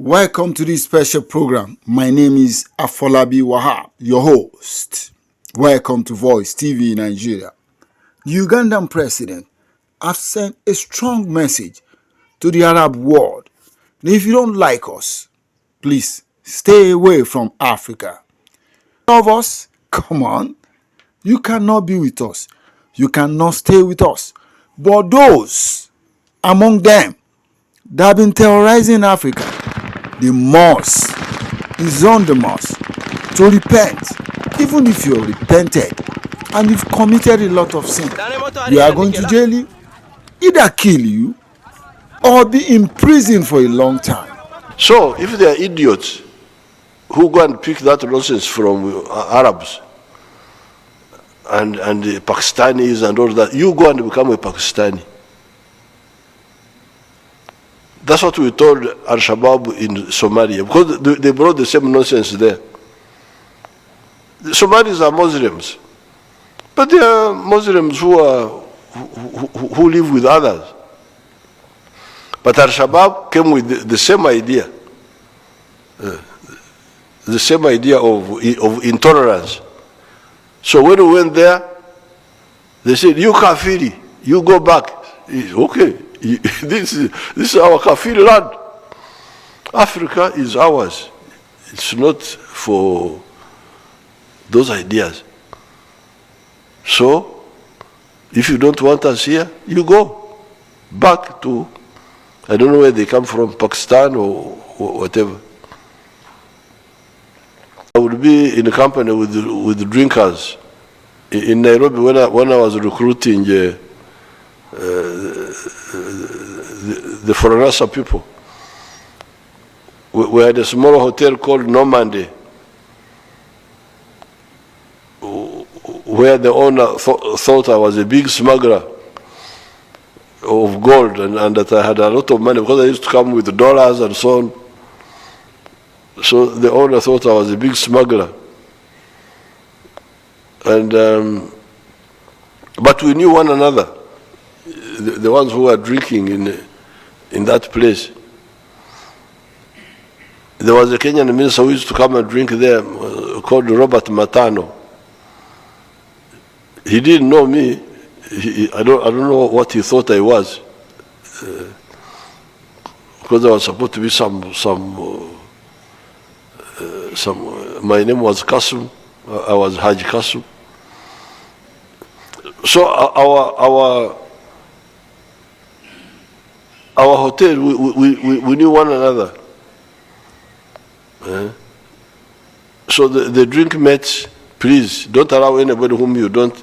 Welcome to this special program. My name is Afolabi Wahab, your host. Welcome to Voicetv Nigeria. The Ugandan president has sent a strong message to the Arab world. If you don't like us, please stay away from Africa. Love us? Come on. You cannot be with us. You cannot stay with us. But those among them that have been terrorizing Africa, the must is on the must to repent. Even if you have repented and you've committed a lot of sin, we are going to jail you, either kill you or be in prison for a long time. So if they are idiots who go and pick that nonsense from Arabs and the Pakistanis and all that, you go and become a Pakistani. That's what we told Al-Shabaab in Somalia, because they brought the same nonsense there. The Somalis are Muslims, but they are Muslims who live with others. But Al-Shabaab came with the same idea, of intolerance. So when we went there, they said, "You Kafiri, you go back." Okay. This is our Kafir land. Africa is ours. It's not for those ideas. So, if you don't want us here, you go back to, I don't know where they come from, Pakistan or whatever. I would be in a company with the drinkers. In Nairobi, when I was recruiting the Foreigners people, we had a small hotel called Normandy, where the owner thought I was a big smuggler of gold and that I had a lot of money because I used to come with dollars and so on. So the owner thought I was a big smuggler. And but we knew one another, the ones who were drinking in that place. There was a Kenyan minister who used to come and drink there called Robert Matano. He didn't know me. I don't know what he thought I was, because I was supposed to be some. My name was Kasum. I was Haji Kasum. So our hotel, we knew one another. So the drink mates, please don't allow anybody whom you don't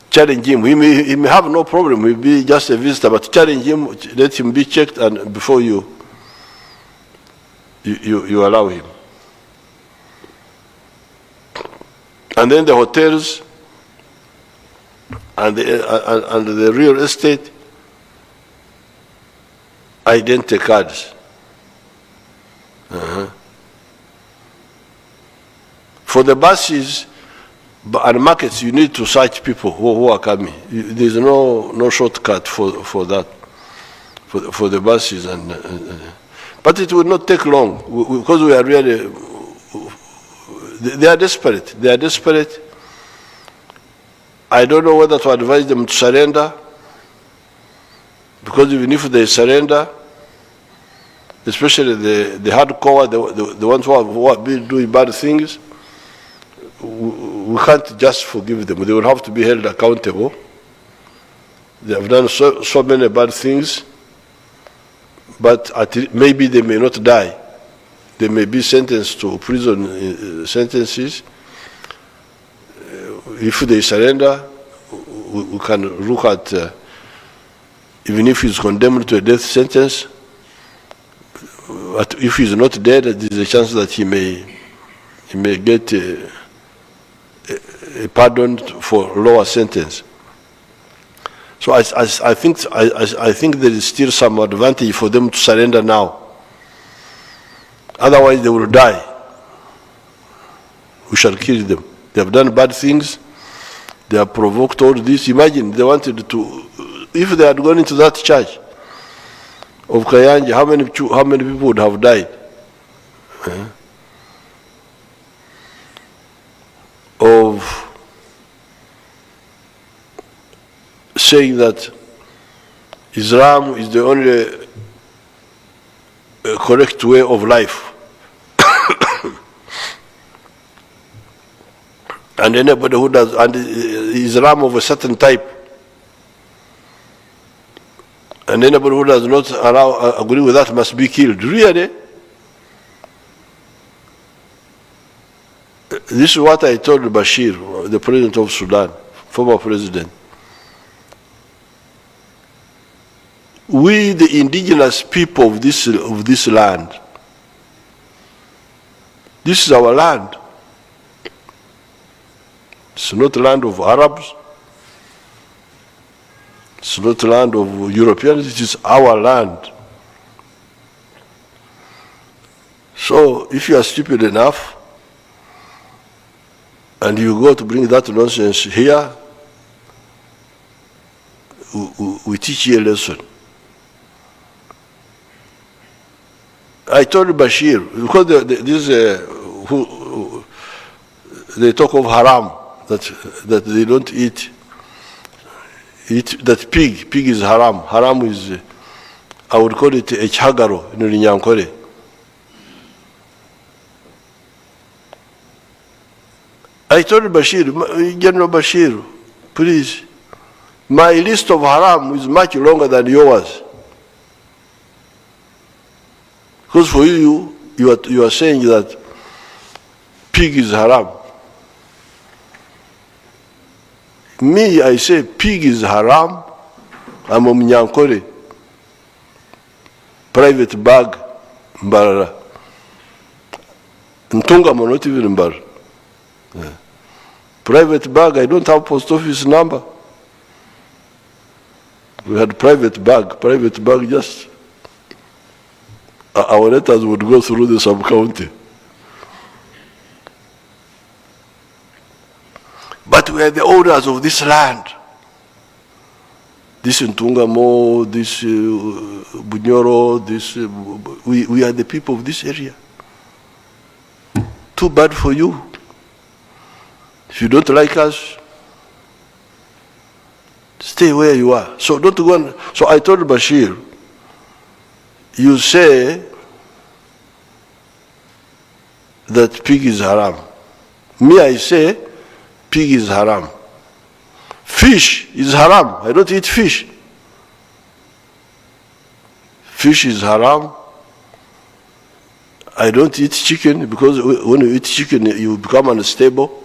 challenge him. He may have no problem, he'll be just a visitor, but challenge him, let him be checked, and before you allow him. And then the hotels and the real estate, identity cards. For the buses and markets, you need to search people who are coming. There's no shortcut for that, for the buses but it will not take long because we are really. They are desperate. They are desperate. I don't know whether to advise them to surrender, because even if they surrender, especially the hardcore, the ones who have been doing bad things, we can't just forgive them. They will have to be held accountable. They have done so many bad things, but maybe they may not die. They may be sentenced to prison sentences. If they surrender, we can look at, even if he's condemned to a death sentence, but if he's not dead, there's a chance that he may get a pardon for lower sentence. So I think there is still some advantage for them to surrender now. Otherwise, they will die. We shall kill them. They have done bad things. They have provoked all this. Imagine they wanted to, if they had gone into that church, of Kayanja, how many people would have died? Of saying that Islam is the only correct way of life. And anybody who does, and Islam of a certain type, and anybody who does not agree with that must be killed. Really? This is what I told Bashir, the president of Sudan, former president. We, the indigenous people of this land, this is our land. It's not the land of Arabs. It's not the land of Europeans. It is our land. So if you are stupid enough and you go to bring that nonsense here, we teach you a lesson. I told Bashir, because they talk of haram, that they don't eat that pig. Pig is haram. Haram is, I would call it a chagaro in Nyankore. I told Bashir, General Bashir, please, my list of haram is much longer than yours. Because for you are saying that pig is haram. Me, I say pig is haram. I'm a Mnyankore. Private bag, Mbarara. Ntunga mo not even Mbar. Private bag, I don't have post office number. We had private bag just, our letters would go through the sub-county. But we are the owners of this land. This Ntungamo, this Bunyoro, we are the people of this area. Too bad for you. If you don't like us, stay where you are. So don't go on. So I told Bashir, you say that pig is haram. Me, I say pig is haram. Fish is haram. I don't eat fish. Fish is haram. I don't eat chicken, because when you eat chicken, you become unstable.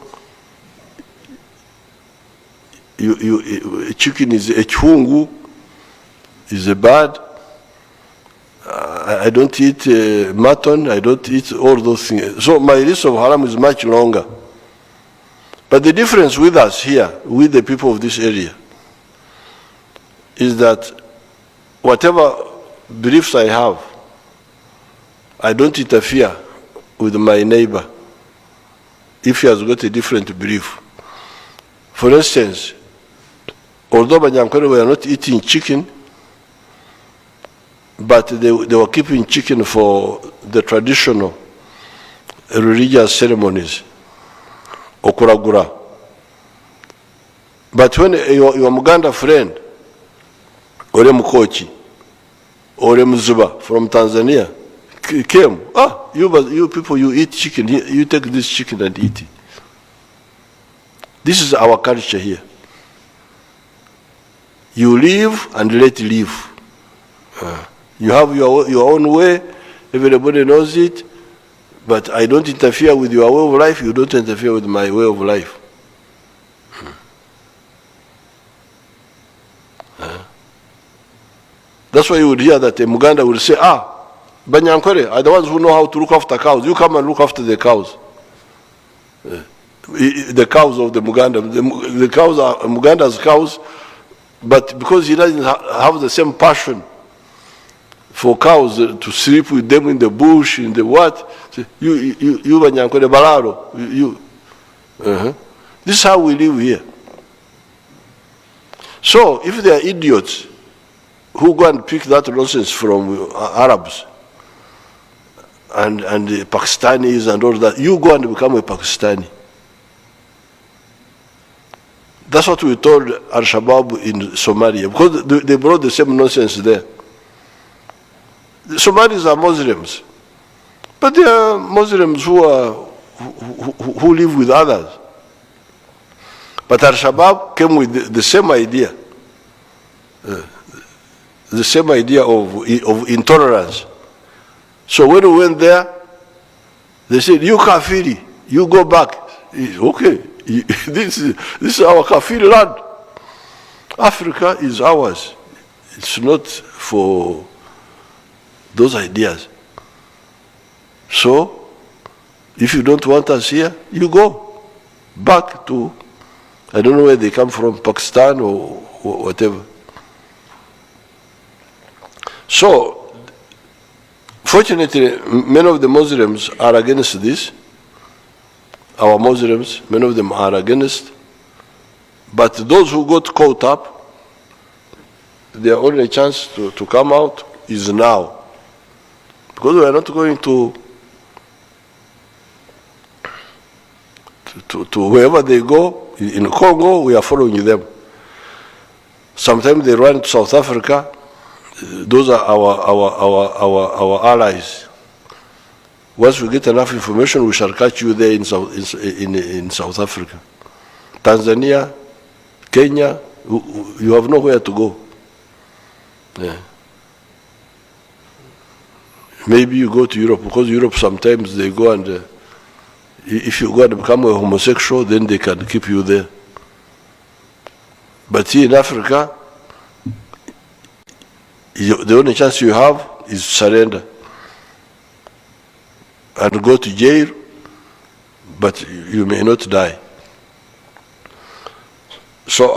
Chicken is a chungu, is a bad. I don't eat mutton. I don't eat all those things. So my list of haram is much longer. But the difference with us here, with the people of this area, is that whatever beliefs I have, I don't interfere with my neighbor if he has got a different belief. For instance, although Banyankore were not eating chicken, but they were keeping chicken for the traditional religious ceremonies, okuragura. But when your Muganda friend, or Mukochi, or Mzuba from Tanzania, came, you people, you eat chicken, you take this chicken and eat it. This is our culture here. You live and let live. You have your own way, everybody knows it, but I don't interfere with your way of life, you don't interfere with my way of life. That's why you would hear that a Muganda would say, Banyankore are the ones who know how to look after cows. You come and look after the cows. The cows of the Muganda. The cows are Muganda's cows, but because he doesn't have the same passion for cows to sleep with them in the bush, in the what, you Banyankore Balaro, This is how we live here. So if they are idiots, who go and pick that nonsense from Arabs and the Pakistanis and all that. You go and become a Pakistani. That's what we told Al-Shabaab in Somalia, because they brought the same nonsense there. The Somalis are Muslims, but they are Muslims who live with others. But Al-Shabaab came with the same idea. The same idea of intolerance. So when we went there, they said, "You Kafiri, you go back." Okay, this is our Kafiri land. Africa is ours. It's not for those ideas. So, if you don't want us here, you go back to, I don't know where they come from, Pakistan or whatever. So, fortunately, many of the Muslims are against this. Our Muslims, many of them are against. But those who got caught up, their only chance to come out is now. Because we are not going to wherever they go. In Congo, we are following them. Sometimes they run to South Africa. Those are our allies. Once we get enough information, we shall catch you there in South Africa. Tanzania, Kenya, you have nowhere to go. Yeah. Maybe you go to Europe, because Europe sometimes they go and, if you go and become a homosexual, then they can keep you there. But here in Africa, the only chance you have is surrender and go to jail, but you may not die. So